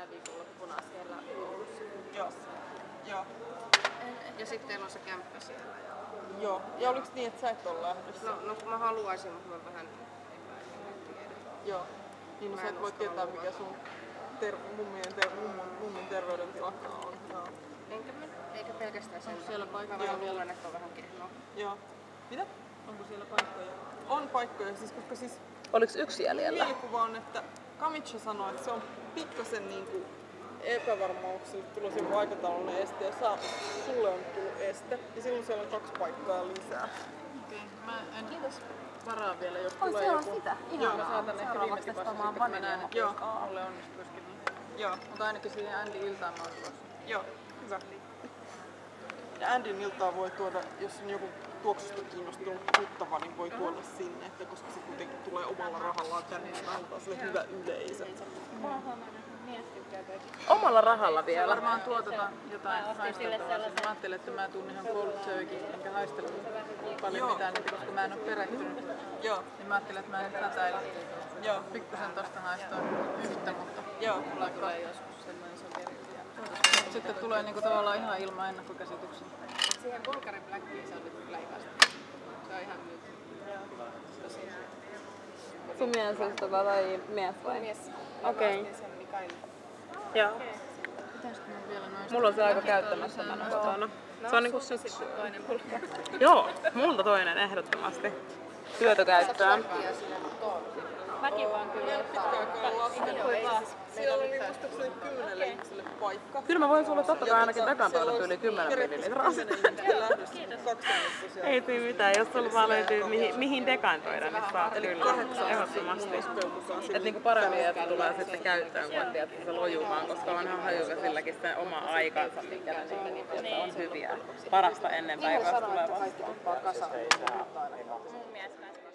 jonain viikonloppuna siellä Oulussa. Joo. Joo. Ja sitten teillä on se kämppä siellä. Joo. Ja oliks niin, että sä et ole lähdössä? No mä haluaisin, mutta mä vähän epäilen tiedä. Joo. Niin no sä et voi tietää mikä sun mummin terveydentila on. Joo. Eikä pelkästään sen. Onko siellä paikkoja Mä vielä? luulen, että on vähän kehnoa. Joo. Mitä? Onko siellä paikkoja? On paikkoja, siis koska siis Oliks yksi jäljellä? mielikuva on, että Kamitsa sanoi, että se on pikkasen niinku epävarmauksille tulossa joku aikataulullinen este ja sulle on tullut este. Ja silloin siellä on 2 paikkaa lisää. Okei, mä en varaa vielä, jos Oi, tulee siellä on joku. sitä. Joo, Ihanaa. mä saatan ehkä viime tipassa sitten, kun mä näen, että Joo. mulle onnistuisikin. Niin. Joo. Mutta ainakin siihen Andy iltaan mä oon tulossa. Joo, hyvä. Ja Andyn iltaa voi tuoda, jos on joku tuoksusta kiinnostunut tuttava, niin voi tuoda sinne, että koska se kuitenkin tulee omalla rahallaan tänne, niin antaa sille hyvä yleisö. Omalla rahalla vielä? Varmaan tuotetaan jotain haisteltavaa. Mä ajattelin, että mä tuun ihan cold turkey, enkä haistella paljon mitään niitä, koska mä en oo perehtynyt. Joo. Niin mä ajattelin, että mä en hätäile. Joo. Pikkusen tosta haistoin yhtä, mutta Joo. mulla tulee joskus semmoinen sokeri. Sitten tulee niinku tavallaan ihan ilman ennakkokäsityksiä. Siihen Bulgarin Blackiin se on nyt kyllä ikasta. Se on ihan nyt. Sun mielestä tai mies vai? Mies. Okei. Se on Mikael. Joo. Pitäisikö mun vielä noista? Mulla on se aika käyttämättömänä kotona. Se on niinku se... Toinen Bulgari. Joo, multa toinen ehdottomasti. Hyötykäyttöön. Mäkin vaan kyllä. Pitkäaikaan laskenut. Siellä oli muistaakseni 10 ihmiselle paikka. Kyllä mä voin sulle totta kai ainakin Siellä dekantoida olisi yli 10 periaatteessa millilitraa. 10 ihmistä lähdössä, mutta 2 ihmistä siellä. Ei tee mitään, jos sulla vaan löytyy mihin dekantoida, niin saa kyllä. 8 Ehdottomasti. mukaan Et niinku paremmin, että tulee sitten käyttöön, kun tiedät se lojumaan, koska onhan hajuka silläkin se oma aikansa, mikä niin, on hyviä. Parasta ennen päivää tulevaa. Mun mies kanssa.